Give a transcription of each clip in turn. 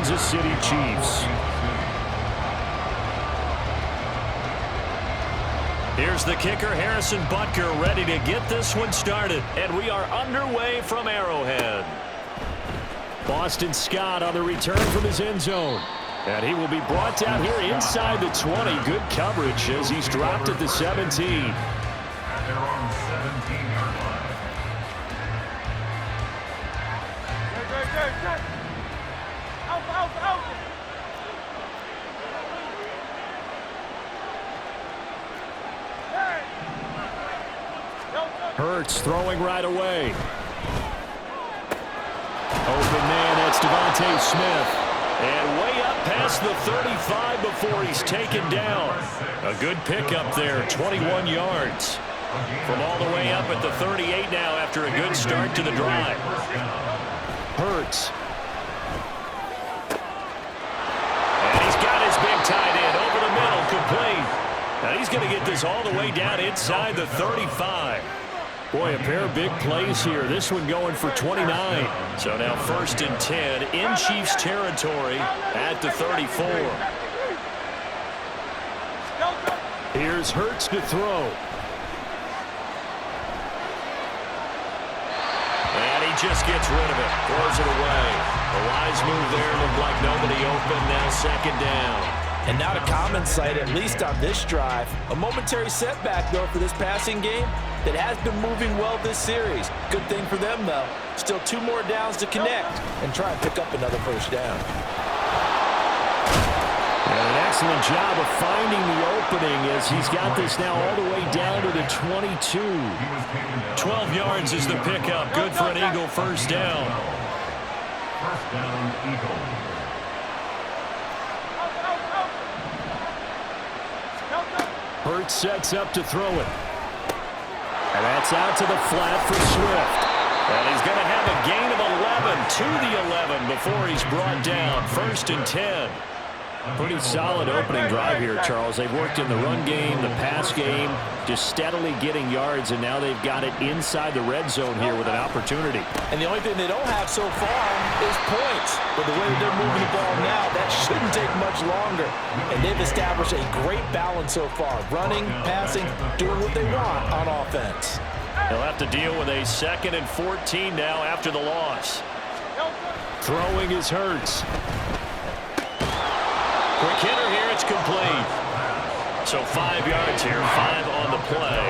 Kansas City Chiefs. Here's the kicker, Harrison Butker, ready to get this one started. And we are underway from Arrowhead. Boston Scott on the return from his end zone. And he will be brought down here inside the 20. Good coverage as he's dropped at the 17. At their own 17-yard line. Hurts throwing right away. Open man, that's Devontae Smith. And way up past the 35 before he's taken down. A good pickup there, 21 yards. From all the way up at the 38 now after a good start to the drive. Hurts. And he's got his big tight end over the middle, complete. Now he's going to get this all the way down inside the 35. Boy, a pair of big plays here. This one going for 29. So now 1st and 10 in Chiefs territory at the 34. Here's Hurts to throw. And he just gets rid of it. Throws it away. A wise move there. Looked like nobody open. Now 2nd down. And not a common sight, at least on this drive. A momentary setback, though, for this passing game that has been moving well this series. Good thing for them, though. Still 2 more downs to connect and try and pick up another 1st down. And an excellent job of finding the opening as he's got this now all the way down to the 22. 12 yards is the pickup. Good for an Eagle 1st down. 1st down, Eagle. Hurts sets up to throw it. And that's out to the flat for Swift. And he's going to have a gain of 11 to the 11 before he's brought down. 1st and 10. Pretty solid opening drive here, Charles. They've worked in the run game, the pass game, just steadily getting yards, and now they've got it inside the red zone here with an opportunity. And the only thing they don't have so far is points. But the way that they're moving the ball now, that shouldn't take much longer. And they've established a great balance so far. Running, passing, doing what they want on offense. They'll have to deal with a 2nd and 14 now after the loss. Throwing is Hurts. Quick hitter here, it's complete. So 5 yards here, 5 on the play.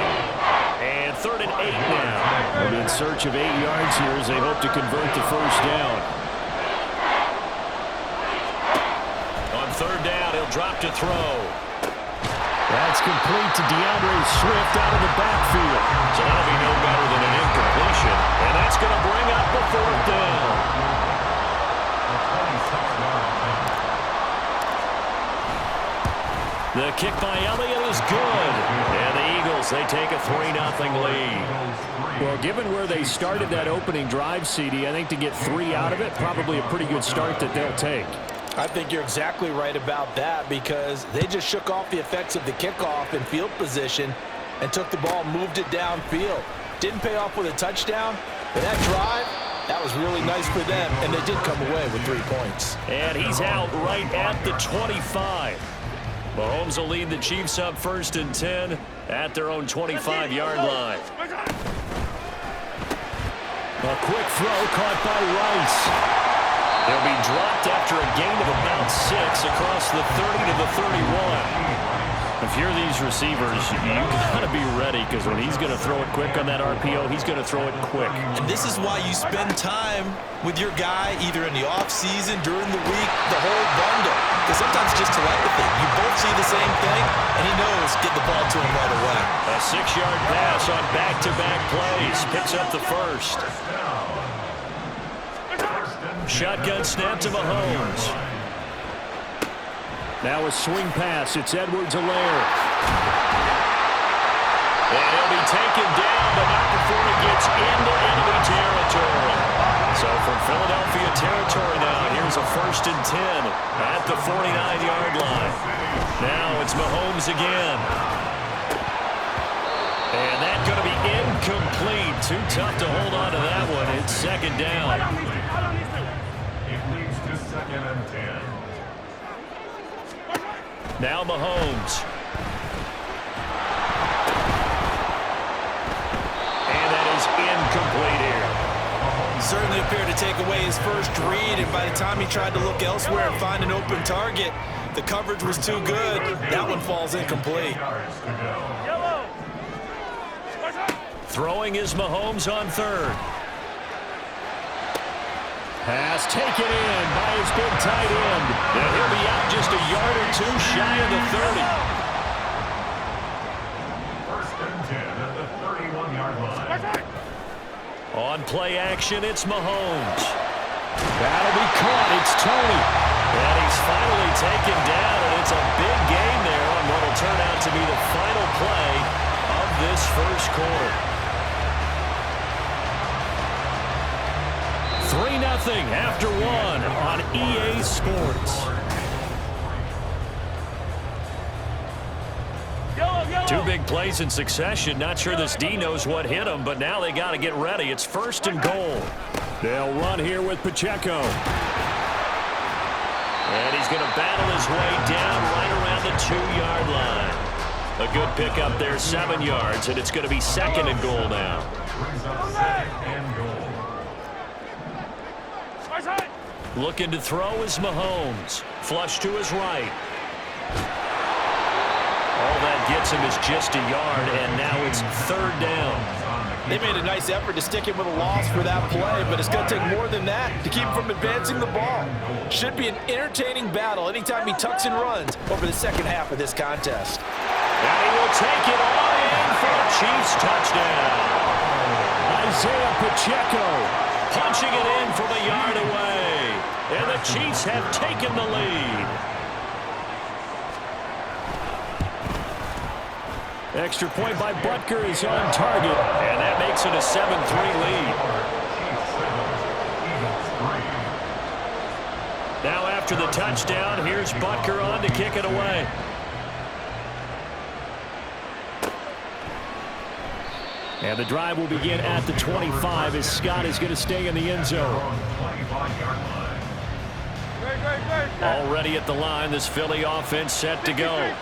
And 3rd and 8 now. They'll be in search of 8 yards here as they hope to convert the 1st down. On 3rd down, he'll drop to throw. That's complete to DeAndre Swift out of the backfield. So that'll be no better than an incompletion. And that's going to bring up the 4th down. The kick by Elliott is good. And the Eagles, they take a 3-0 lead. Well, given where they started that opening drive, CD, I think to get 3 out of it, probably a pretty good start that they'll take. I think you're exactly right about that because they just shook off the effects of the kickoff in field position and took the ball, moved it downfield. Didn't pay off with a touchdown, but that drive, that was really nice for them, and they did come away with 3 points. And he's out right at the 25. Mahomes will lead the Chiefs up 1st and 10 at their own 25-yard line. A quick throw caught by Rice. He'll be dropped after a gain of about 6 across the 30 to the 31. If you're these receivers, you got to be ready because when he's going to throw it quick on that RPO, he's going to throw it quick. And this is why you spend time with your guy either in the offseason, during the week, the whole bundle. Because sometimes it's just telepathy. You both see the same thing, and he knows get the ball to him right away. A 6-yard pass on back-to-back plays. Picks up the 1st. Shotgun snap to Mahomes. Now a swing pass. It's Edwards-Helaire. And he'll be taken down, but not before he gets into enemy territory. So from Philadelphia territory now, here's a 1st and 10 at the 49-yard line. Now it's Mahomes again. And that's going to be incomplete. Too tough to hold on to that one. It's 2nd down. It leads to 2nd and 10. Now Mahomes. And that is incomplete here. Certainly appeared to take away his first read, and by the time he tried to look elsewhere and find an open target, the coverage was too good. That one falls incomplete. Yards to go. Throwing is Mahomes on third. Pass taken in by his big tight end. And he'll be out just a yard or two shy of the 30. First and 10 at the 31-yard line. On play action, it's Mahomes. That'll be caught. It's Tony. And he's finally taken down, and it's a big gain there on what will turn out to be the final play of this first quarter. 3-0 after one on EA Sports. Two big plays in succession. Not sure this D knows what hit him, but now they got to get ready. It's first and goal. They'll run here with Pacheco. And he's going to battle his way down right around the 2-yard line. A good pickup there, 7 yards, and it's going to be second and goal now. Brings up second and goal. Looking to throw is Mahomes. Flush to his right. All that gets him is just a yard, and now it's third down. They made a nice effort to stick him with a loss for that play, but it's going to take more than that to keep him from advancing the ball. Should be an entertaining battle anytime he tucks and runs over the second half of this contest. And he will take it all in for a Chiefs touchdown. Isaiah Pacheco punching it in from a yard away. And the Chiefs have taken the lead. Extra point by Butker is on target, and that makes it a 7-3 lead. Now after the touchdown, here's Butker on to kick it away. And the drive will begin at the 25 as Scott is going to stay in the end zone. Already at the line, this Philly offense set to go.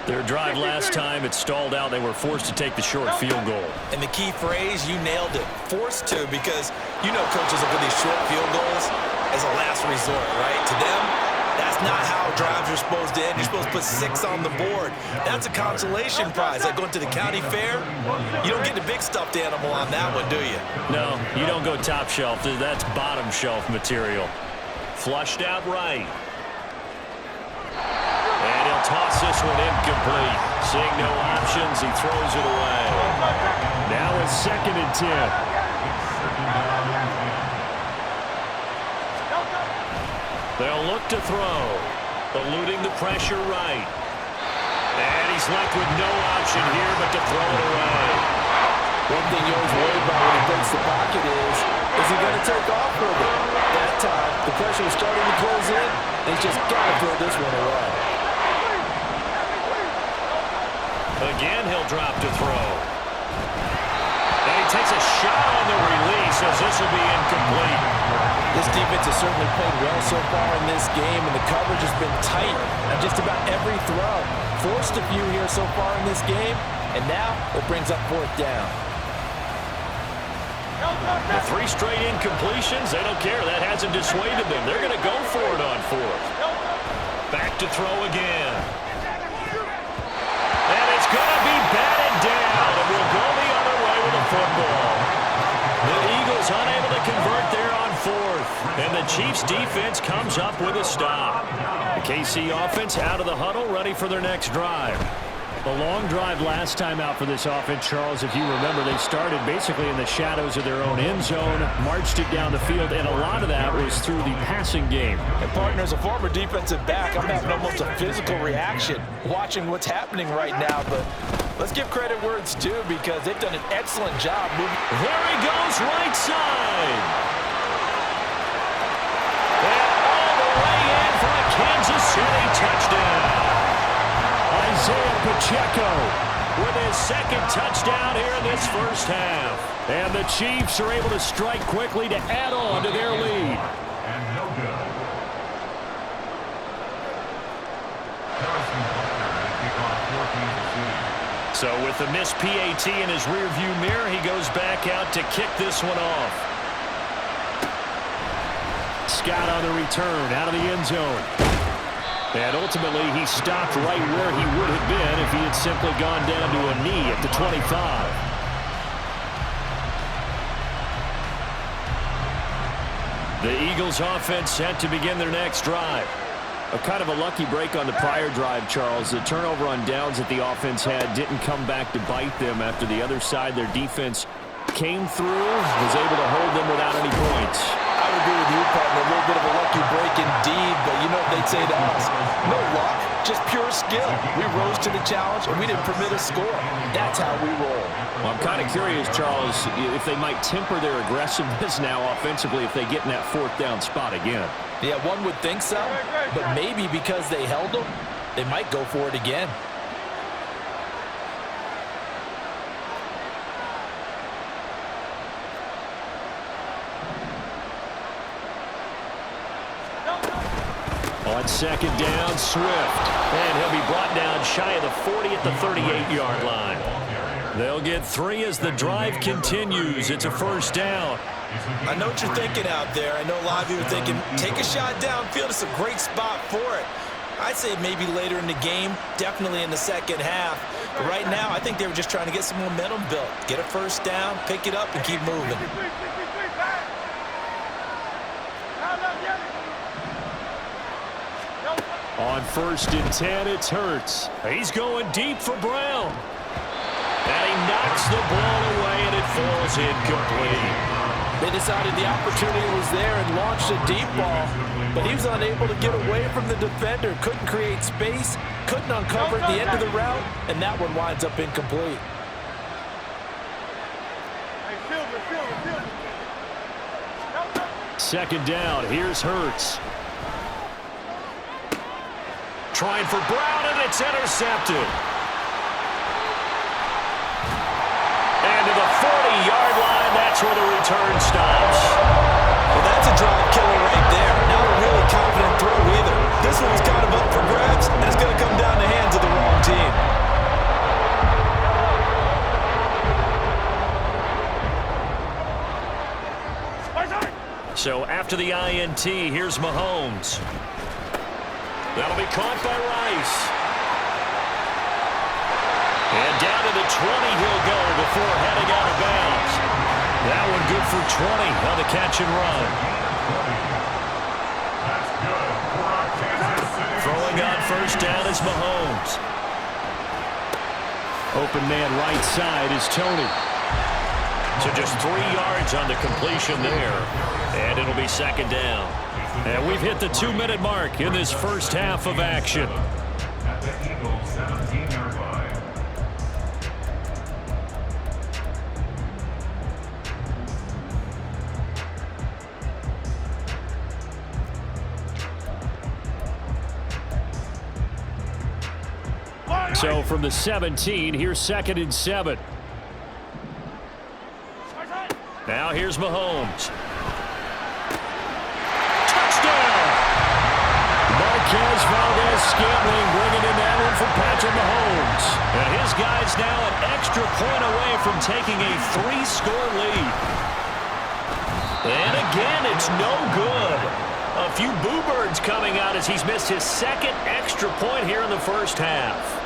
Their drive last time, it stalled out. They were forced to take the short field goal. And the key phrase, you nailed it. Forced to, because you know coaches look at these short field goals as a last resort, right? To them, that's not how drives are supposed to end. You're supposed to put 6 on the board. That's a consolation prize. Like going to the county fair, you don't get the big stuffed animal on that one, do you? No, you don't go top shelf. That's bottom shelf material. Flushed out right. And he'll toss this one incomplete. Seeing no options, he throws it away. Now it's second and 10. They'll look to throw. Eluding the pressure right. And he's left with no option here but to throw it away. One thing you always worry about when he breaks the pocket is he going to take off with it? That time, the pressure was starting to close in, and he's just got to throw this one away. Again, he'll drop to throw. And he takes a shot on the release as this will be incomplete. This defense has certainly played well so far in this game, and the coverage has been tight on just about every throw. Forced a few here so far in this game, and now it brings up fourth down. The 3 straight incompletions, they don't care. That hasn't dissuaded them. They're going to go for it on fourth. Back to throw again. And it's going to be batted down, and we'll go the other way with the football. The Eagles unable to convert there on fourth, and the Chiefs defense comes up with a stop. The KC offense out of the huddle, ready for their next drive. The long drive last time out for this offense, Charles, if you remember, they started basically in the shadows of their own end zone, marched it down the field, and a lot of that was through the passing game. And partner, as a former defensive back, I'm having almost a physical reaction watching what's happening right now, but let's give credit where it's due because they've done an excellent job moving. There he goes, right side. And all the way in for a Kansas City touchdown. Isaiah Pacheco with his second touchdown here in this first half. And the Chiefs are able to strike quickly to add on to their lead. And no good. So with the missed PAT in his rearview mirror, he goes back out to kick this one off. Scott on the return out of the end zone. And ultimately, he stopped right where he would have been if he had simply gone down to a knee at the 25. The Eagles offense set to begin their next drive. A kind of a lucky break on the prior drive, Charles. The turnover on downs that the offense had didn't come back to bite them after the other side. Their defense came through, was able to hold them without any points. I would agree with you, partner. A little bit of a lucky break indeed, but you know what they'd say to us? No luck, just pure skill. We rose to the challenge, and we didn't permit a score. That's how we roll. Well, I'm kind of curious, Charles, if they might temper their aggressiveness now offensively if they get in that fourth down spot again. Yeah, one would think so, but maybe because they held them, they might go for it again. On second down, Swift. And he'll be brought down shy of the 40 at the 38-yard line. They'll get 3 as the drive continues. It's a first down. I know what you're thinking out there. I know a lot of you are thinking, take a shot downfield. It's a great spot for it. I'd say maybe later in the game, definitely in the second half. But right now, I think they were just trying to get some momentum built. Get a first down, pick it up, and keep moving. On 1st and 10, it's Hurts. He's going deep for Brown. And he knocks the ball away, and it falls incomplete. They decided the opportunity was there and launched a deep ball, but he was unable to get away from the defender, couldn't create space, couldn't uncover at the end of the route, and that one winds up incomplete. Second down, here's Hurts. Trying for Brown, and it's intercepted. And to the 40-yard line, that's where the return stops. Well, that's a drive killer right there. Not a really confident throw either. This one's kind of up for grabs, and it's going to come down the hands of the wrong team. So after the INT, here's Mahomes. That'll be caught by Rice. And down to the 20 he'll go before heading out of bounds. That one good for 20 on the catch and run. Throwing on first down is Mahomes. Open man right side is Tony. So just 3 yards on the completion there. And it'll be second down. And we've hit the 2-minute mark in this first half of action. At the Eagles' 17-yard line. So from the 17, here's 2nd and 7. Now here's Mahomes. Marquez Valdes-Scantling bringing in that one from Patrick Mahomes. And his guy's now an extra point away from taking a 3-score lead. And again, it's no good. A few boo birds coming out as he's missed his 2nd extra point here in the first half.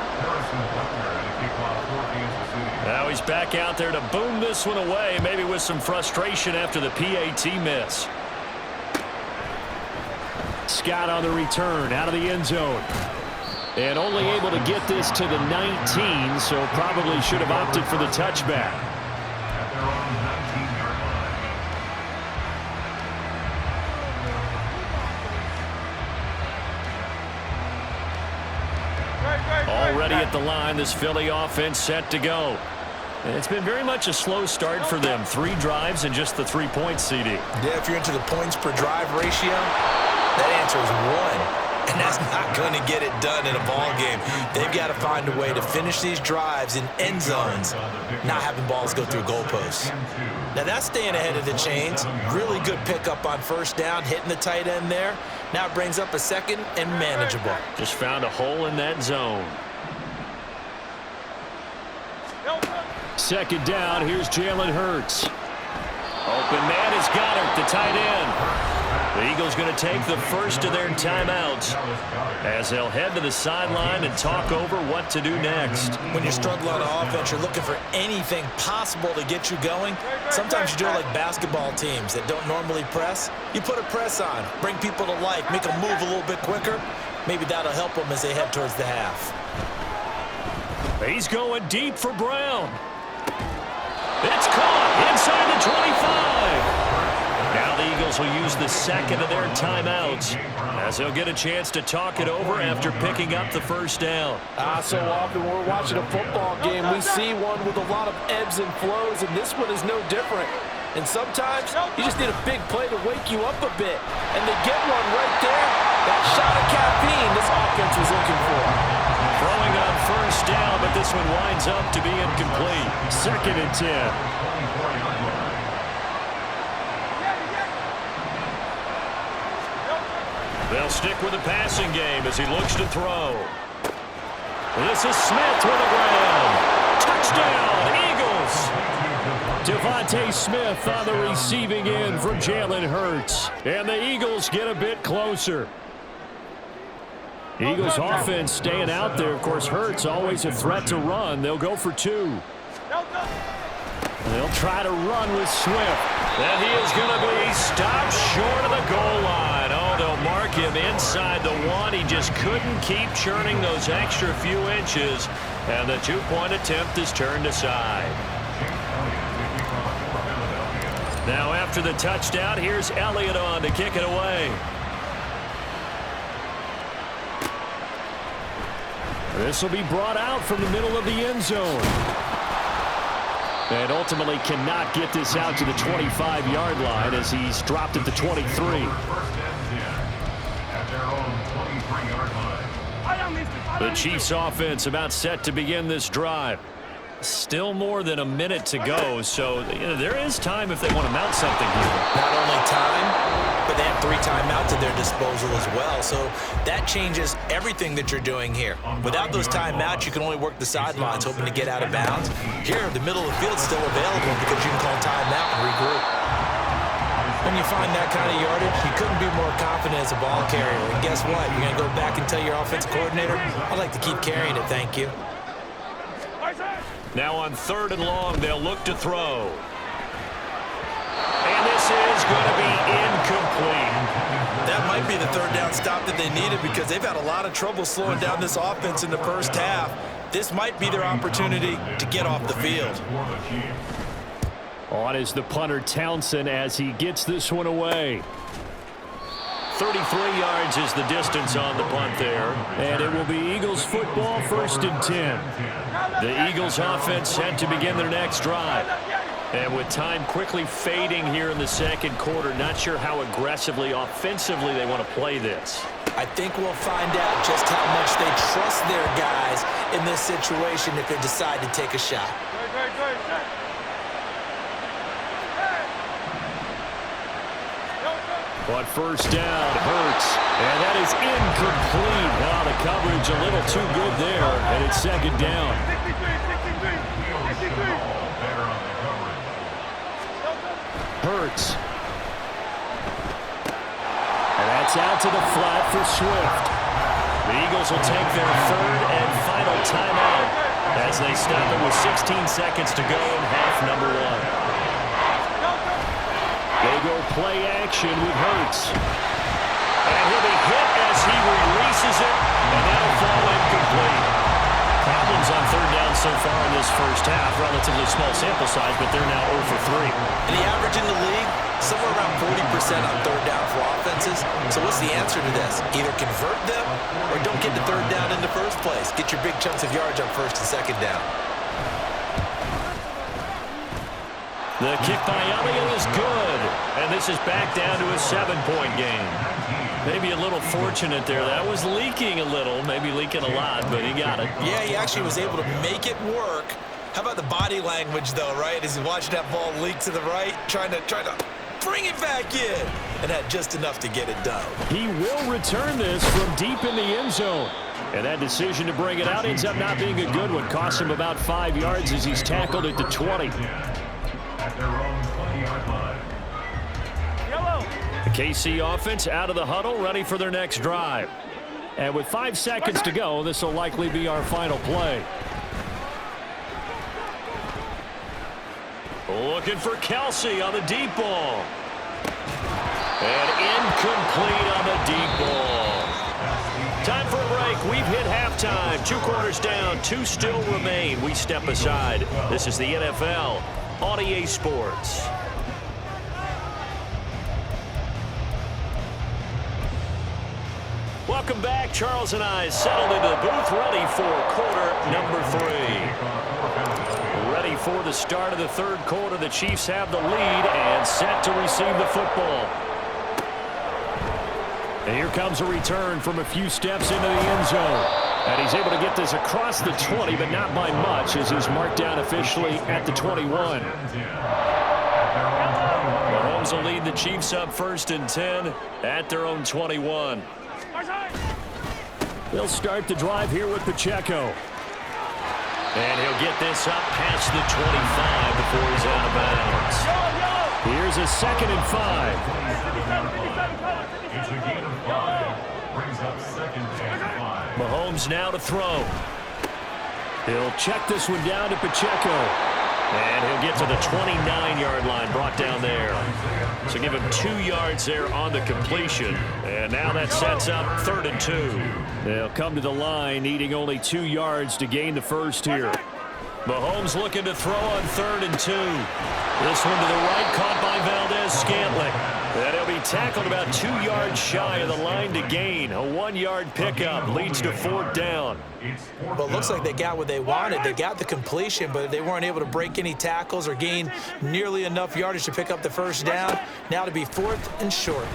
Now he's back out there to boom this one away, maybe with some frustration after the PAT miss. Scott on the return out of the end zone. And only able to get this to the 19, so probably should have opted for the touchback. At their own 19-yard line. Already at the line, this Philly offense set to go. And it's been very much a slow start for them. 3 drives and just the 3 points, CD. Yeah, if you're into the points per drive ratio, that answer is 1, and that's not going to get it done in a ball game. They've got to find a way to finish these drives in end zones, not having balls go through goalposts. Now that's staying ahead of the chains. Really good pickup on first down, hitting the tight end there. Now it brings up a 2nd and manageable. Just found a hole in that zone. second down. Here's Jalen Hurts. Open man is Goddard, the tight end. The Eagles going to take the first of their timeouts as they'll head to the sideline and talk over what to do next. When you struggle on offense, you're looking for anything possible to get you going. Sometimes you do it like basketball teams that don't normally press. You put a press on, bring people to life, make them move a little bit quicker. Maybe that'll help them as they head towards the half. He's going deep for Brown. It's caught inside the 25. Now the Eagles will use the second of their timeouts as they'll get a chance to talk it over after picking up the first down. So often when we're watching a football game, we see one with a lot of ebbs and flows, and this one is no different. And sometimes you just need a big play to wake you up a bit. And they get one right there. That shot of caffeine this offense was looking for. Throwing on first down, but this one winds up to be incomplete. Second and 10. They'll stick with the passing game as he looks to throw. This is Smith with a grab. Touchdown, Eagles! Devontae Smith on the receiving end from Jalen Hurts. And the Eagles get a bit closer. Eagles offense staying out there. Of course, Hurts always a threat to run. They'll go for two. They'll try to run with Swift. And he is going to be stopped short of the goal line. Oh, they'll mark him inside the one. He just couldn't keep churning those extra few inches. And the two-point attempt is turned aside. Now after the touchdown, here's Elliott on to kick it away. This will be brought out from the middle of the end zone. And ultimately cannot get this out to the 25-yard line as he's dropped at the 23. The Chiefs offense about set to begin this drive. Still more than a minute to go, so there is time if they want to mount something here. Not only time, but they have 3 timeouts at their disposal as well, so that changes everything that you're doing here. Without those timeouts, you can only work the sidelines, hoping to get out of bounds. Here, the middle of the field is still available because you can call timeout and regroup. When you find that kind of yardage, you couldn't be more confident as a ball carrier. And guess what? You're going to go back and tell your offensive coordinator, I'd like to keep carrying it, thank you. Now on 3rd and long, they'll look to throw. And this is going to be incomplete. That might be the 3rd down stop that they needed because they've had a lot of trouble slowing down this offense in the first half. This might be their opportunity to get off the field. On is the punter Townsend as he gets this one away. 33 yards is the distance on the punt there. And it will be Eagles football, 1st and 10. The Eagles offense set to begin their next drive. And with time quickly fading here in the second quarter, not sure how aggressively, offensively they want to play this. I think we'll find out just how much they trust their guys in this situation if they decide to take a shot. On first down, Hurts. And that is incomplete. Now the coverage a little too good there, and it's 2nd down. Hurts. And that's out to the flat for Swift. The Eagles will take their 3rd and final timeout as they stop it with 16 seconds to go in half number 1. They go play action with Hurts. And he'll be hit as he releases it, and that'll fall incomplete. Problems on 3rd down so far in this first half. Relatively small sample size, but they're now 0 for 3. And the average in the league, somewhere around 40% on 3rd down for offenses. So what's the answer to this? Either convert them or don't get to 3rd down in the first place. Get your big chunks of yards on 1st and 2nd down. The kick by Elliott is good. And this is back down to a 7-point game. Maybe a little fortunate there. That was leaking a little, maybe leaking a lot, but he got it. Yeah, he actually was able to make it work. How about the body language, though, right? As he watched that ball leak to the right, trying to bring it back in. And had just enough to get it done. He will return this from deep in the end zone. And that decision to bring it out ends up not being a good one. Costs him about 5 yards as he's tackled at the 20. At their own 20-yard line. The KC offense out of the huddle, ready for their next drive. And with 5 seconds to go, this will likely be our final play. Looking for Kelsey on the deep ball. And incomplete on the deep ball. Time for a break. We've hit halftime. 2 quarters down, 2 still remain. We step aside. This is the NFL on EA Sports. Welcome back. Charles and I settled into the booth, ready for quarter number 3. Ready for the start of the third quarter. The Chiefs have the lead and set to receive the football. And here comes a return from a few steps into the end zone. And he's able to get this across the 20, but not by much, as he's marked down officially at the 21. Mahomes will lead the Chiefs up 1st and 10 at their own 21. They'll start the drive here with Pacheco. And he'll get this up past the 25 before he's out of bounds. Here's a 2nd and 5. It's a gain of 5. Brings up 2nd and 5. Mahomes now to throw. He'll check this one down to Pacheco. And he'll get to the 29-yard line, brought down there. So give him 2 yards there on the completion. And now that sets up 3rd and 2. They'll come to the line, needing only 2 yards to gain the first here. Mahomes looking to throw on 3rd and 2. This one to the right, caught by Valdez-Scantling. And he'll be tackled about 2 yards shy of the line to gain. A 1-yard pickup leads to 4th down. Well, it looks like they got what they wanted. They got the completion, but they weren't able to break any tackles or gain nearly enough yardage to pick up the first down. Now to be 4th and short.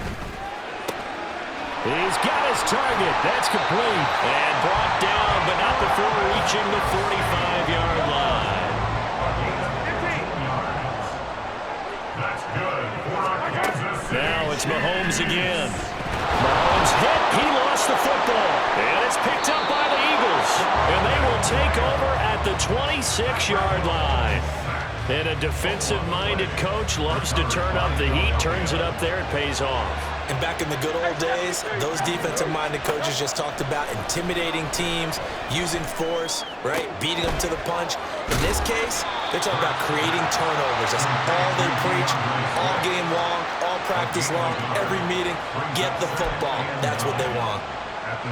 He's got his target. That's complete. And brought down, but not before reaching the 45-yard line. Now it's Mahomes again. Mahomes hit. He lost the football. And it's picked up by the Eagles. And they will take over at the 26-yard line. And a defensive-minded coach loves to turn up the heat, turns it up there, it pays off. And back in the good old days, those defensive-minded coaches just talked about intimidating teams, using force, right, beating them to the punch. In this case, they're talking about creating turnovers. That's all they preach, all game long, all practice long, every meeting. Get the football. That's what they want.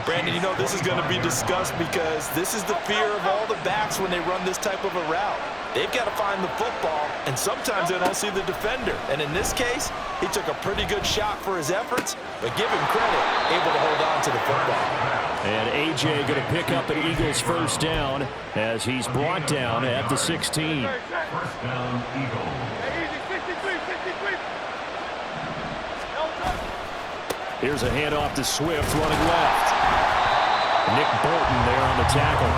Brandon, you know, this is going to be discussed because this is the fear of all the backs when they run this type of a route. They've got to find the football, and sometimes they don't see the defender. And in this case, he took a pretty good shot for his efforts, but give him credit, able to hold on to the football. And A.J. going to pick up an Eagles first down as he's brought down at the 16. First down, Eagles. Here's a handoff to Swift running left. Nick Bolton there on the tackle.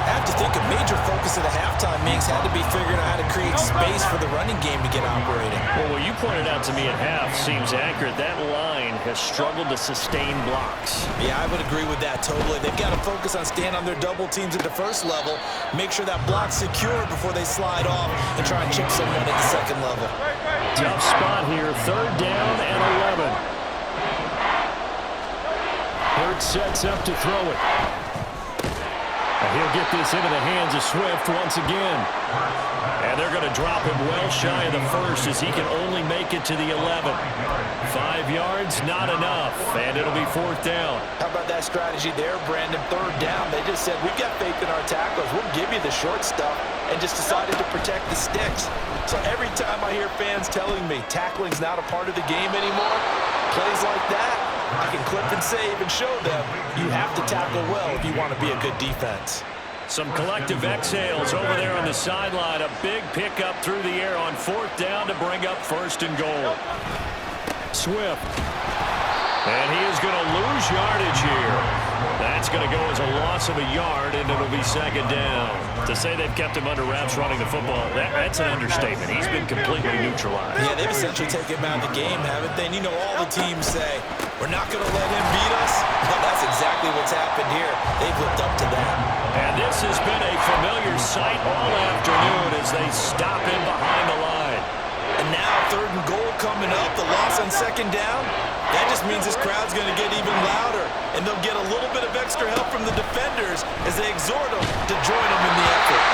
I have to think a major focus of the halftime meetings had to be figuring out how to create space for the running game to get operating. Well, what you pointed out to me at half seems accurate. That line has struggled to sustain blocks. Yeah, I would agree with that totally. They've got to focus on staying on their double teams at the first level, make sure that block's secure before they slide off and try and chip someone at the second level. Tough spot here, 3rd down and 11. Hurts sets up to throw it. And he'll get this into the hands of Swift once again. And they're going to drop him well shy of the first as he can only make it to the 11. 5 yards, not enough. And it'll be 4th down. How about that strategy there, Brandon? 3rd down. They just said, we've got faith in our tacklers. We'll give you the short stuff, and just decided to protect the sticks. So every time I hear fans telling me tackling's not a part of the game anymore, plays like that, I can clip and save and show them you have to tackle well if you want to be a good defense. Some collective exhales over there on the sideline. A big pickup through the air on 4th down to bring up 1st and goal. Swift. And he is going to lose yardage here. That's going to go as a loss of a yard, and it'll be second down. To say they've kept him under wraps running the football, that's an understatement. He's been completely neutralized. Yeah, they've essentially taken him out of the game, haven't they? And you know, all the teams say, we're not going to let him beat us. Well, that's exactly what's happened here. They've lived up to that. And this has been a familiar sight all afternoon as they stop him behind the line. And now 3rd and goal coming up, the loss on second down. That just means this crowd's going to get even louder, and they'll get a little bit of extra help from the defenders as they exhort them to join them in the effort.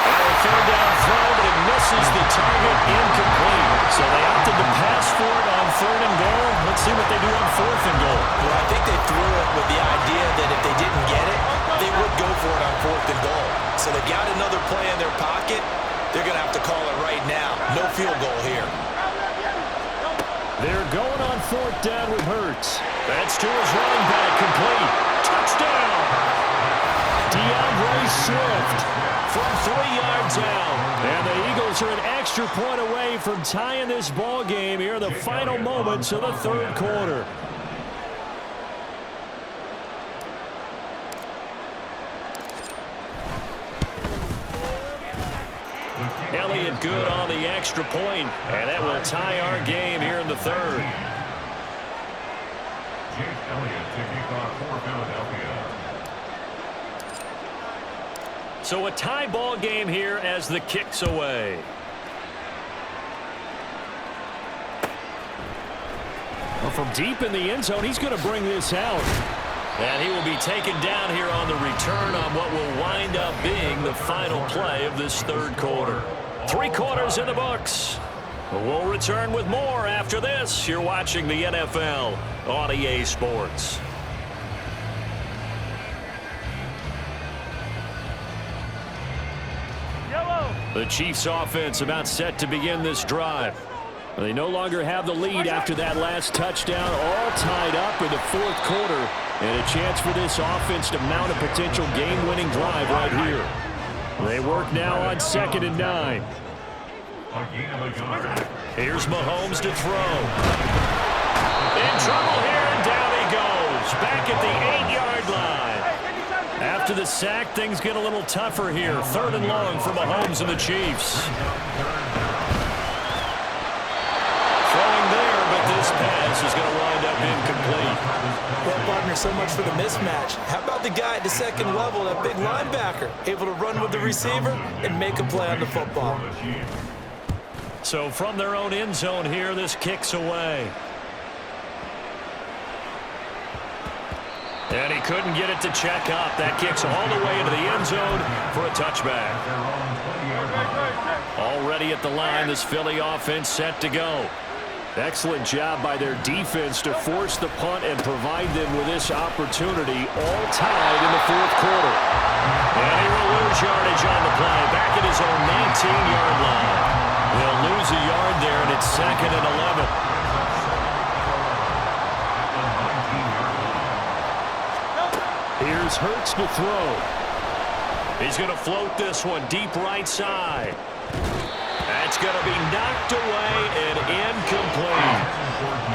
And a 3rd down throw, but it misses the target, incomplete. So they opted to pass for it on 3rd and goal. Let's see what they do on 4th and goal. Well, I think they threw it with the idea that if they didn't get it, they would go for it on 4th and goal. So they've got another play in their pocket. They're going to have to call it right now. No field goal here. They're going on 4th down with Hurts. That's to his running back, complete. Touchdown! DeAndre Swift from 3 yards out. And the Eagles are an extra point away from tying this ball game here in the final moments of the 3rd quarter. Elliott good on the extra point, and that will tie our game here in the 3rd. Jake Elliott to kick off for Philadelphia. So a tie ball game here as the kick's away. Well, from deep in the end zone, he's going to bring this out. And he will be taken down here on the return on what will wind up being the final play of this 3rd quarter. 3 quarters in the books. We'll return with more after this. You're watching the NFL on EA Sports. The Chiefs offense about set to begin this drive. They no longer have the lead after that last touchdown, all tied up in the 4th quarter, and a chance for this offense to mount a potential game-winning drive right here. They work now on 2nd and 9. Here's Mahomes to throw. In trouble here, and down he goes. Back at the 8-yard line. After the sack, things get a little tougher here. 3rd and long for Mahomes and the Chiefs. Throwing there, but this pass is going to wind up incomplete. Well, partner, so much for the mismatch. How about the guy at the 2nd level, that big linebacker, able to run with the receiver and make a play on the football? So from their own end zone here, this kicks away. And he couldn't get it to check up. That kicks all the way into the end zone for a touchback. Already at the line, this Philly offense set to go. Excellent job by their defense to force the punt and provide them with this opportunity, all tied in the 4th quarter. And he will lose yardage on the play, back at his own 19-yard line. They'll lose a yard there, and it's 2nd and 11. Here's Hurts to throw. He's going to float this one deep right side. That's going to be knocked away and incomplete.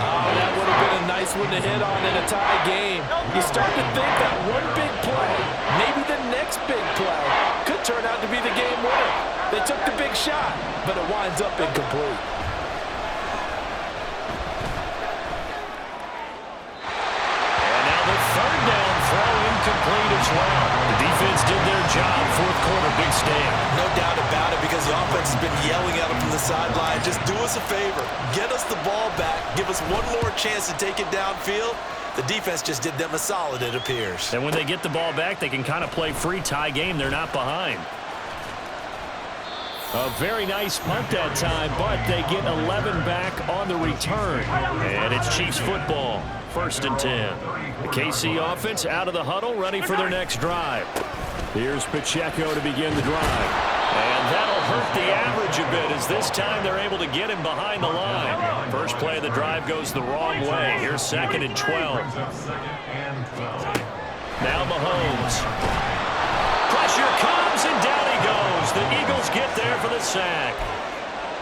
Oh, that would have been a nice one to hit on in a tie game. You start to think that one big play, maybe the next big play, could turn out to be the game winner. They took the big shot, but it winds up incomplete. And now the 3rd down throw incomplete as well. The defense did their job. 4th quarter, big stand. No doubt about it, because the offense has been yelling at them from the sideline. Just do us a favor. Get us the ball back. Give us one more chance to take it downfield. The defense just did them a solid, it appears. And when they get the ball back, they can kind of play free tie game. They're not behind. A very nice punt that time, but they get 11 back on the return. And it's Chiefs football, 1st and 10. The KC offense out of the huddle, ready for their next drive. Here's Pacheco to begin the drive. And that'll hurt the average a bit, as this time they're able to get him behind the line. First play of the drive goes the wrong way. Here's 2nd and 12. Now Mahomes. Pressure comes, and down he goes. The Eagles get there for the sack.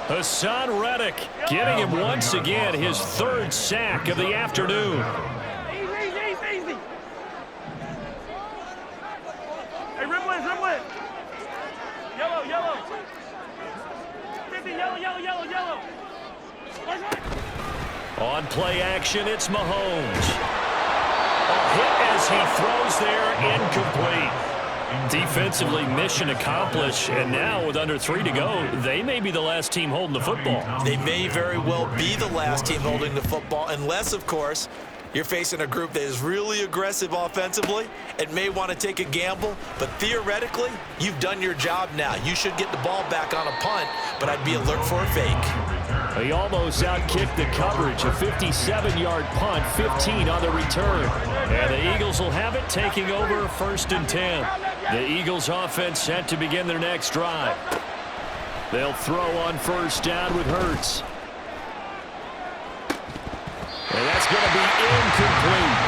Hassan Reddick getting him once again his 3rd sack of the afternoon. On play action, it's Mahomes. A hit as he throws there, incomplete. Defensively, mission accomplished, and now with under 3 to go, they may be the last team holding the football. They may very well be the last team holding the football, unless, of course, you're facing a group that is really aggressive offensively and may want to take a gamble, but theoretically, you've done your job now. You should get the ball back on a punt, but I'd be alert for a fake. He almost outkicked the coverage. A 57-yard punt, 15 on the return. And the Eagles will have it, taking over 1st and 10. The Eagles offense set to begin their next drive. They'll throw on 1st down with Hurts. And that's going to be incomplete.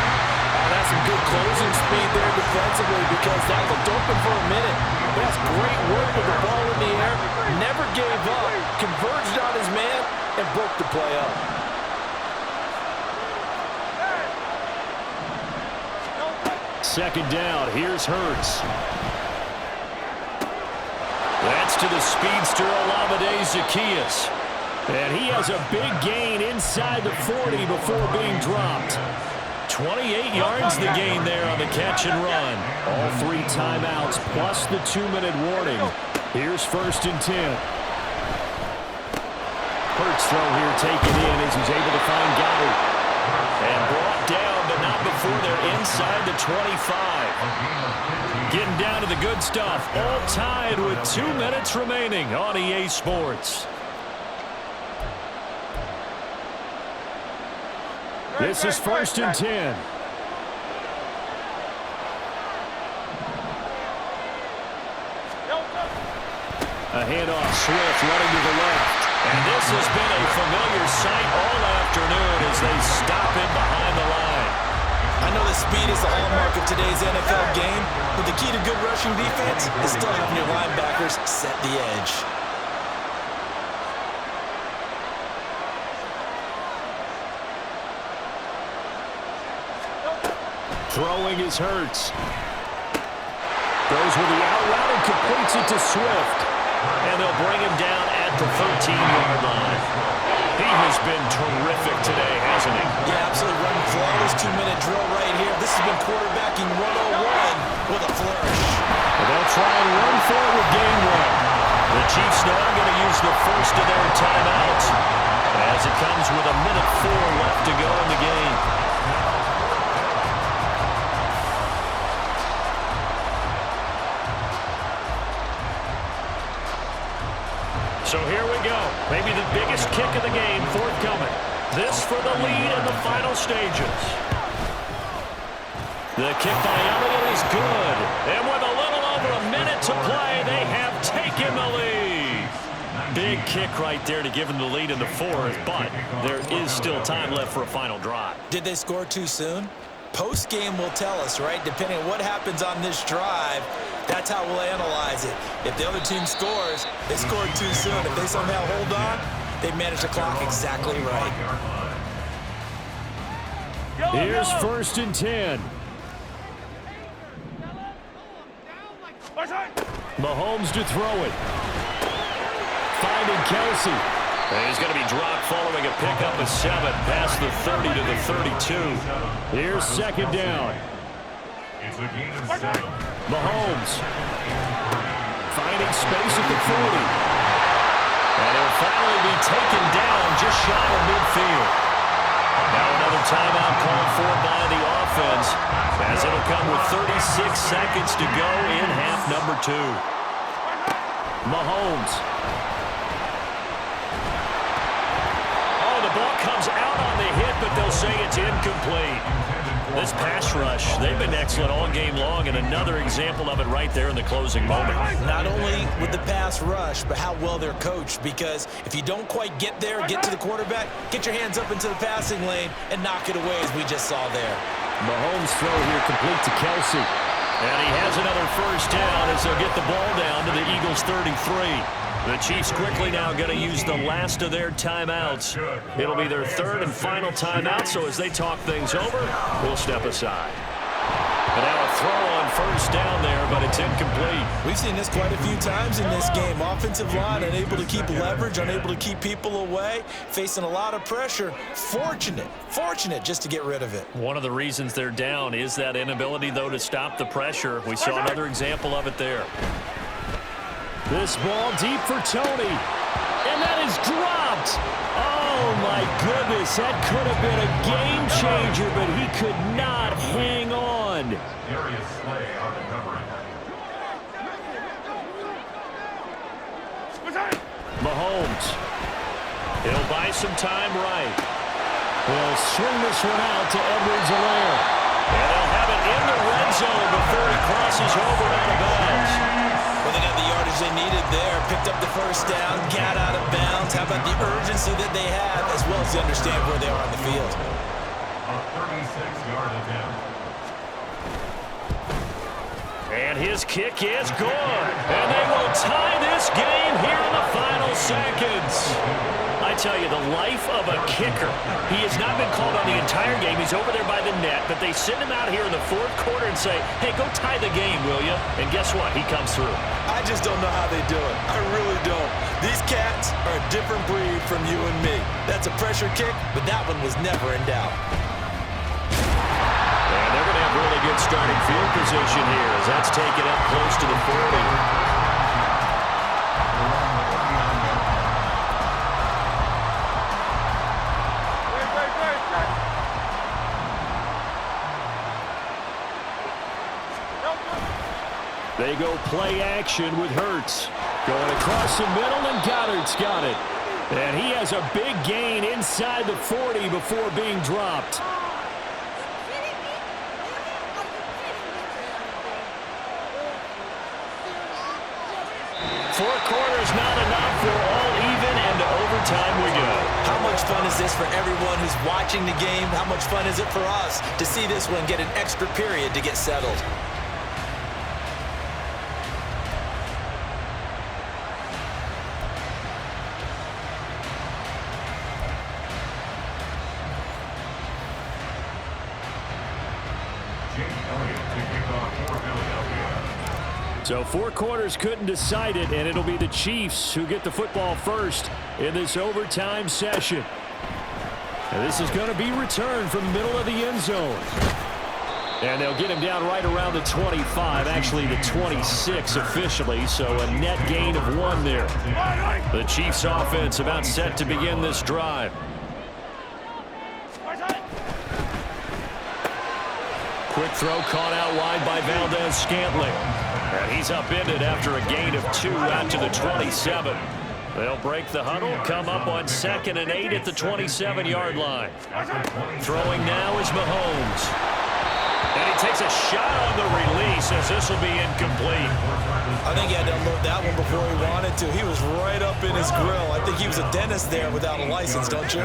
That's some good closing speed there defensively because that looked open for a minute. That's great work with the ball in the air. Never gave up. Converged on his man and broke the play up. Second down. Here's Hurts. That's to the speedster, Olamide Zaccheaus. And he has a big gain inside the 40 before being dropped. 28 yards the gain there on the catch and run. All 3 timeouts plus the 2-minute warning. Here's 1st and 10. Hurts throw here taken in as he's able to find Goddard. And brought down, but not before they're inside the 25. Getting down to the good stuff. All tied with 2 minutes remaining on EA Sports. This is 1st and 10. A handoff, Swift running to the left. And this has been a familiar sight all afternoon as they stop it behind the line. I know that speed is the hallmark of today's NFL game, but the key to good rushing defense is still having your linebackers set the edge. Throwing is Hurts. Goes with the out route and completes it to Swift. And they'll bring him down at the 13-yard line. He has been terrific today, hasn't he? Yeah, absolutely running flawless 2-minute drill right here. This has been quarterbacking 101 with a flourish. Well, they'll try and run for it with game 1. The Chiefs now going to use the first of their timeouts as it comes with 1:04 left to go in the game. So here we go. Maybe the biggest kick of the game forthcoming. This for the lead in the final stages. The kick by Elliott is good. And with a little over a minute to play, they have taken the lead. Big kick right there to give them the lead in the 4th, but there is still time left for a final drive. Did they score too soon? Post-game will tell us, right? Depending on what happens on this drive, that's how we'll analyze it. If the other team scores, they scored too soon. If they somehow hold on, they manage the clock exactly right. Here's 1st and 10. Mahomes to throw it. Finding Kelsey. And he's going to be dropped following a pickup of 7 past the 30 to the 32. Here's 2nd down. It's a gain of 7. Mahomes finding space at the 40. And he'll finally be taken down just shy of midfield. Now another timeout called for by the offense as it'll come with 36 seconds to go in half number 2. Mahomes. The ball comes out on the hit, but they'll say it's incomplete. This pass rush, they've been excellent all game long, and another example of it right there in the closing moment. Not only with the pass rush, but how well they're coached, because if you don't quite get there, get to the quarterback, get your hands up into the passing lane and knock it away as we just saw there. Mahomes' throw here complete to Kelsey. And he has another 1st down as they'll get the ball down to the Eagles' 33. The Chiefs quickly now going to use the last of their timeouts. It'll be their 3rd and final timeout, so as they talk things over, we'll step aside. And now a throw on first down there, but it's incomplete. We've seen this quite a few times in this game. Offensive line unable to keep leverage, unable to keep people away, facing a lot of pressure. Fortunate just to get rid of it. One of the reasons they're down is that inability, though, to stop the pressure. We saw another example of it there. This ball deep for Tony. And that is dropped. Oh, my goodness. That could have been a game changer, but he could not hang on. Darius Slay on the covering. Mahomes. He'll buy some time right. He'll swing this one out to Edwards-Helaire. And they'll have it in the red zone before he crosses over out of bounds. Well, they got the yardage they needed there. Picked up the first down, got out of bounds. How about the urgency that they have, as well as they understand where they are on the field? A 36-yard attempt. And his kick is good. And they will tie this game here in the final seconds. I tell you, the life of a kicker. He has not been called on the entire game. He's over there by the net, but they send him out here in the fourth quarter and say, hey, go tie the game, will you? And guess what? He comes through. I just don't know how they do it. I really don't. These cats are a different breed from you and me. That's a pressure kick, but that one was never in doubt. And they're going to have really good starting field position here as that's taken up close to the 40. They go play action with Hurts. Going across the middle, and Goddard's got it. And he has a big gain inside the 40 before being dropped. Four quarters not enough. We're all even, and to overtime we go. How much fun is this for everyone who's watching the game? How much fun is it for us to see this one get an extra period to get settled? So 4 quarters couldn't decide it, and it'll be the Chiefs who get the football first in this overtime session. And this is going to be returned from the middle of the end zone. And they'll get him down right around the 25, actually the 26 officially, so a net gain of 1 there. The Chiefs offense about set to begin this drive. Quick throw caught out wide by Valdez-Scantling. And he's upended after a gain of 2 out to the 27. They'll break the huddle, come up on 2nd and 8 at the 27-yard line. Throwing now is Mahomes. And he takes a shot on the release as this will be incomplete. I think he had to unload that one before he wanted to. He was right up in his grill. I think he was a dentist there without a license, don't you?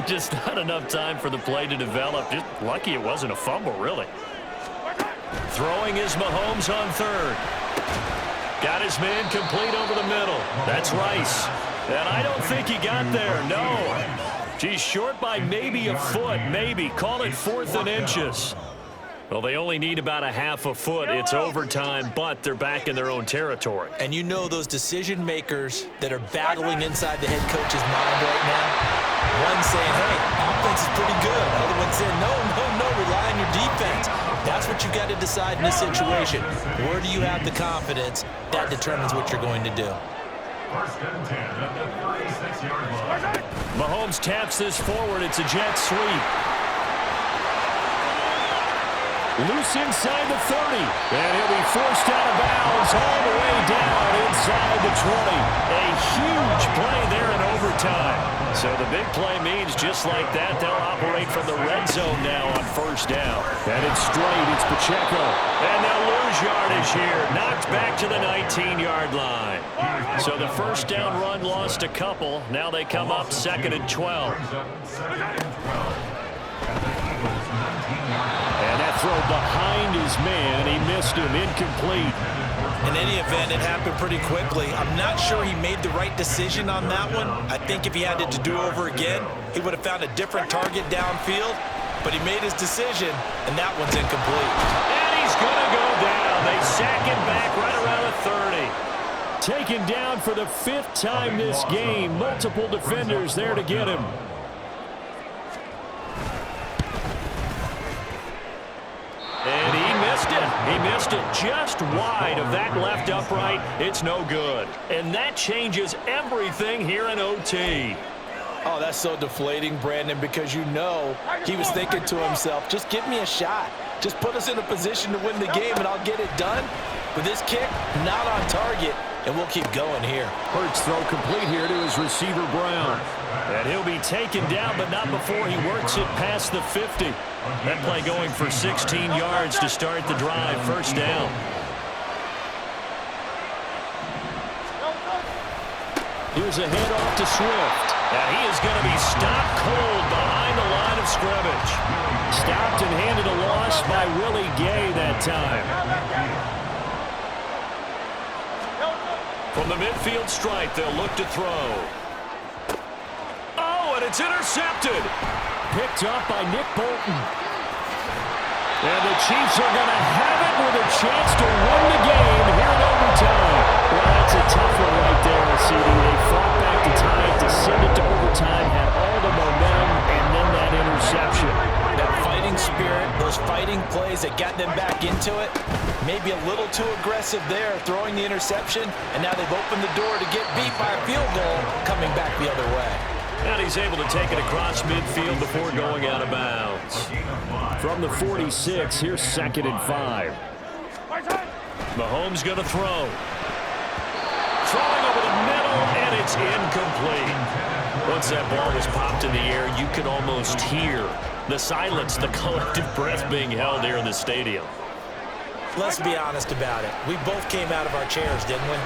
Just not enough time for the play to develop. Just lucky it wasn't a fumble, really. Throwing is Mahomes on 3rd. Got his man complete over the middle. That's Rice. And I don't think he got there, no. He's short by maybe a foot, maybe. Call it 4th and inches. Well, they only need about a half a foot. It's overtime, but they're back in their own territory. And you know those decision makers that are battling inside the head coach's mind right now? One saying, hey, offense is pretty good. Other one saying, no, rely on your defense. That's what you got to decide in this situation. Where do you have the confidence? That determines what you're going to do. 1st and 10 at the 36-yard line. Mahomes taps this forward. It's a jet sweep. Loose inside the 30. And he'll be forced out of bounds all the way down inside the 20. A huge play there in overtime. So the big play means just like that, they'll operate from the red zone now on 1st down. And it's straight. It's Pacheco. And they'll lose yardage here. Knocked back to the 19-yard line. So the 1st down run lost a couple. Now they come up 2nd and 12. And that throw behind his man. He missed him. Incomplete. In any event, it happened pretty quickly. I'm not sure he made the right decision on that one. I think if he had it to do over again, he would have found a different target downfield. but he made his decision, and that one's incomplete. And he's going to go down. They sack him back right around the 30. Taken down for the 5th time this game. Multiple defenders there to get him. And he missed it. He missed it just wide of that left upright. It's no good. And that changes everything here in OT. Oh, that's so deflating, Brandon, because you know he was thinking to himself, just give me a shot. Just put us in a position to win the game, and I'll get it done. With this kick, not on target, and we'll keep going here. Hurts throw complete here to his receiver, Brown. And he'll be taken down, but not before he works it past the 50. That play going for 16 yards to start the drive. First down. Here's a handoff to Swift. And he is going to be stopped cold behind the line of scrimmage. Stopped and handed a loss by Willie Gay that time. From the midfield stripe, they'll look to throw. Oh, and it's intercepted. Picked up by Nick Bolton. And the Chiefs are going to have it with a chance to win the game here in overtime. Well, that's a tough one right there, CD. They fought back to tie it, to send it to overtime, had all the momentum, and then that interception. That fighting spirit, those fighting plays that got them back into it, maybe a little too aggressive there, throwing the interception, and now they've opened the door to get beat by a field goal coming back the other way. And he's able to take it across midfield before going out of bounds. From the 46, here's 2nd and 5. Mahomes going to throw. Throwing over the middle, and it's incomplete. Once that ball was popped in the air, you could almost hear the silence, the collective breath being held here in the stadium. Let's be honest about it. We both came out of our chairs, didn't we?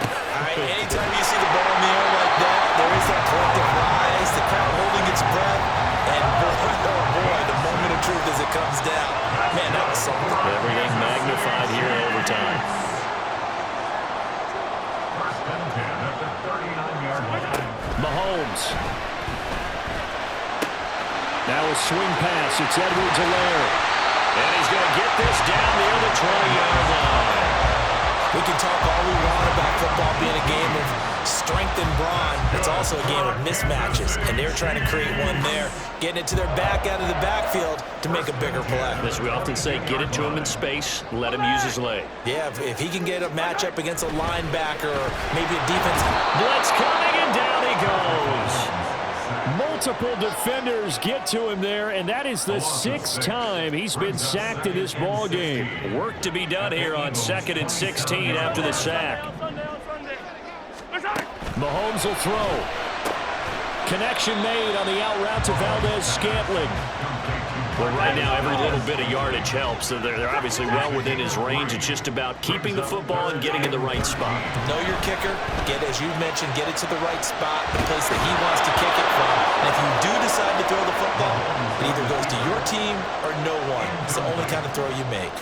Anytime you see the ball in the air like that, there is that collective rise, the crowd holding its breath, and boy, oh boy, the moment of truth as it comes down. Man, that was something. Everything magnified here in overtime. First and 10 at the 39-yard line. Mahomes. Now a swing pass. It's Edwards-Helaire. And he's going to get this down near the 20-yard line. We can talk all we want about football being a game of strength and brawn. It's also a game of mismatches, and they're trying to create one there, getting it to their back out of the backfield to make a bigger play. As we often say, get it to him in space, let him use his leg. Yeah, if he can get a matchup against a linebacker or maybe a defense. Blitz coming, and down he goes. Multiple defenders get to him there, and that is the 6th time he's been sacked in this ball game. Work to be done here on 2nd and 16 after the sack. Mahomes will throw. Connection made on the out route to Valdez-Scantling. Well, right now, every little bit of yardage helps. So they're obviously well within his range. It's just about keeping the football and getting in the right spot. Know your kicker. As you mentioned, get it to the right spot, the place that he wants to kick it from. And if you do decide to throw the football, it either goes to your team or no one. It's the only kind of throw you make.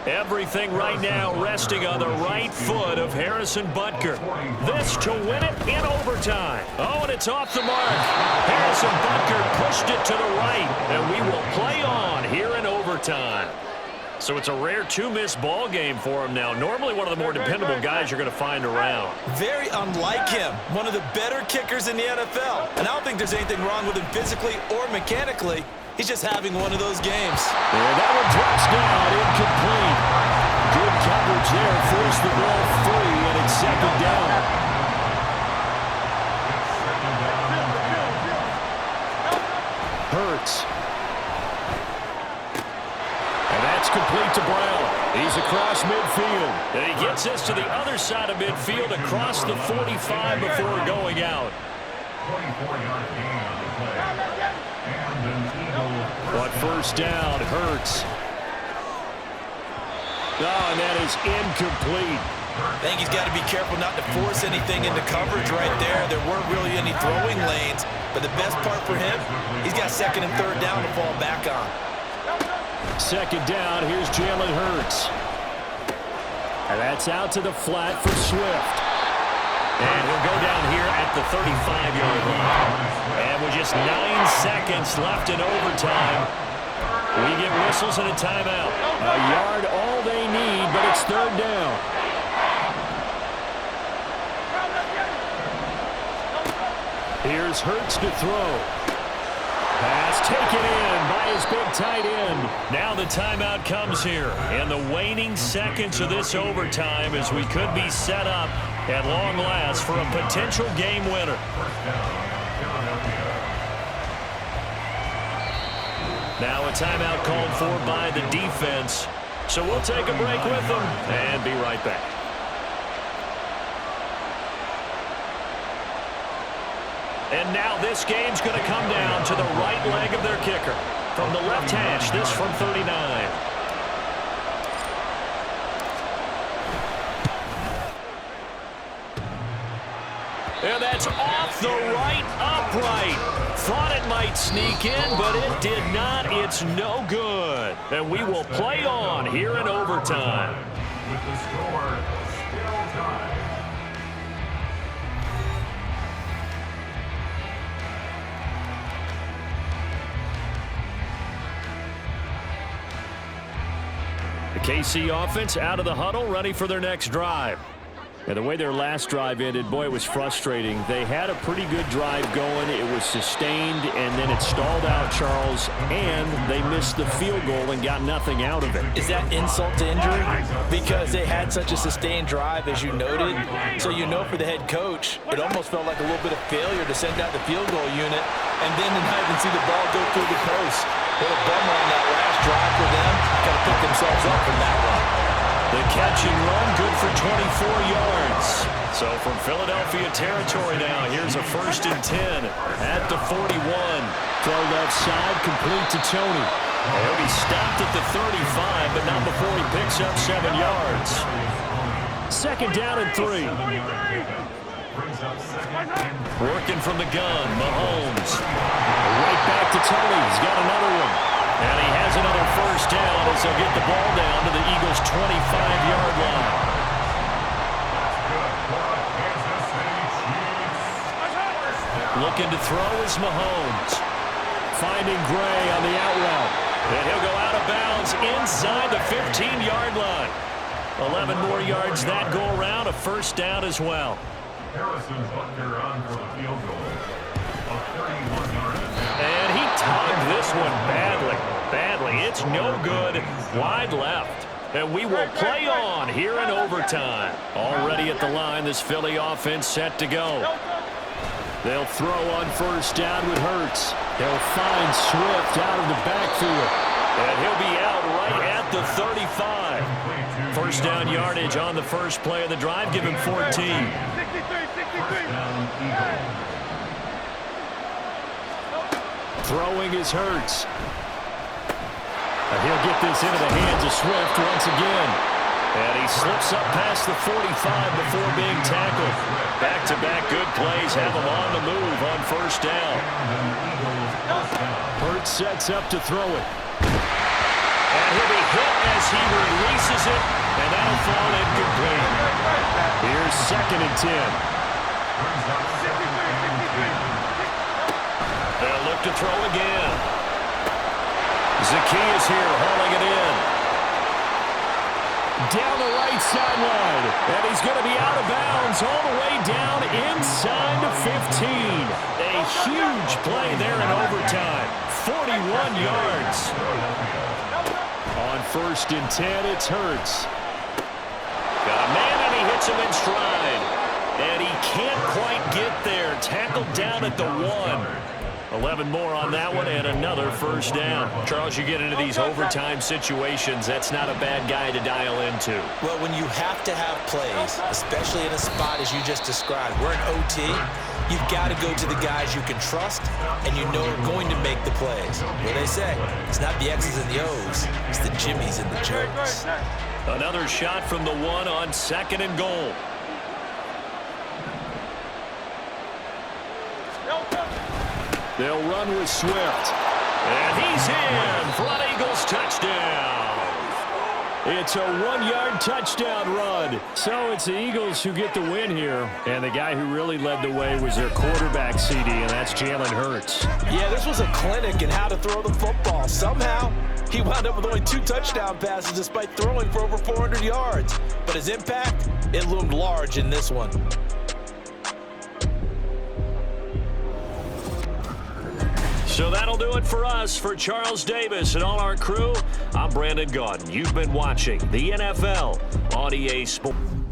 Everything right now resting on the right foot of Harrison Butker. This to win it in overtime. Oh, and it's off the mark. Harrison Butker pushed it to the right, and we will play on here in overtime. So it's a rare 2-miss ball game for him now. Normally one of the more dependable guys you're going to find around. Very unlike him. One of the better kickers in the NFL. And I don't think there's anything wrong with him physically or mechanically. He's just having one of those games. And that one drops down, incomplete. Good coverage there, forced the ball free, and it's 2nd down. Hurts. And that's complete to Brown. He's across midfield. And he gets this to the other side of midfield across the 45 before going out. 24-yard gain on the play. And an Eagle. But first down, Hurts. Oh, and that is incomplete. I think he's got to be careful not to force anything into coverage right there. There weren't really any throwing lanes. But the best part for him, he's got 2nd and 3rd down to fall back on. 2nd down, here's Jalen Hurts. And that's out to the flat for Swift. And he'll go down here at the 35-yard line. And with just 9 seconds left in overtime, We get whistles and a timeout. A yard all they need, but it's third down. Here's Hurts to throw. Pass taken in by his big tight end. Now the timeout comes here. And the waning seconds of this overtime as we could be set up at long last for a potential game winner. Now a timeout called for by the defense. So we'll take a break with them and be right back. And now this game's going to come down to the right leg of their kicker. From the left hash, this from 39. And that's off the right upright. Thought it might sneak in, but it did not. It's no good. And we will play on here in overtime. With the score still tied. The KC offense out of the huddle, ready for their next drive. And the way their last drive ended, boy, it was frustrating. They had a pretty good drive going. It was sustained, and then it stalled out, Charles, and they missed the field goal and got nothing out of it. Is that insult to injury? Because they had such a sustained drive, as you noted. So you know for the head coach, it almost felt like a little bit of failure to send out the field goal unit and then to not even see the ball go through the post. What a bummer on that last drive for them. Got to pick themselves up from that one. The catch and run, good for 24 yards. So from Philadelphia territory now, here's a 1st and 10 at the 41. Throw left side, complete to Tony. He'll be stopped at the 35, but not before he picks up 7 yards. 2nd down and 3. Working from the gun, Mahomes. Right back to Tony. He's got another one. And he has another 1st down as they'll get the ball down to the Eagles' 25-yard line. Looking to throw is Mahomes. Finding Gray on the out route. And he'll go out of bounds inside the 15-yard line. 11 more yards that go around, a 1st down as well. Harrison's under on for the field goal. A 31-yard attempt. And he tugged this one badly. It's no good. Wide left. And we will play on here in overtime. Already at the line, this Philly offense set to go. They'll throw on 1st down with Hurts. They'll find Swift out of the backfield. And he'll be out right at the 35. 1st down yardage on the first play of the drive. Give him 14. Throwing is Hurts. And he'll get this into the hands of Swift once again. And he slips up past the 45 before being tackled. Back-to-back good plays have him on the move on 1st down. Hurts sets up to throw it. And he'll be hit as he releases it, and that'll fall incomplete. Here's 2nd and 10. They'll look to throw again. Zacchaeus here hauling it in. Down the right sideline. And he's going to be out of bounds all the way down inside the 15. A huge play there in overtime. 41 yards. On 1st and 10, it's Hurts. Got a man, and he hits him in stride. And he can't quite get there. Tackled down at the 1. 11 more on that one, and another 1st down. Charles, you get into these overtime situations, that's not a bad guy to dial into. Well, when you have to have plays, especially in a spot as you just described, we're in OT, you've got to go to the guys you can trust and you know are going to make the plays. What they say, it's not the X's and the O's, it's the Jimmies and the Joes. Another shot from the 1 on 2nd and goal. They'll run with Swift. And he's in for an Eagles touchdown. It's a 1-yard touchdown run. So it's the Eagles who get the win here. And the guy who really led the way was their quarterback, CD, and that's Jalen Hurts. Yeah, this was a clinic in how to throw the football. Somehow, He wound up with only 2 touchdown passes despite throwing for over 400 yards. But his impact, it loomed large in this one. So that'll do it for us. For Charles Davis and all our crew, I'm Brandon Gaudin. You've been watching the NFL on EA Sports.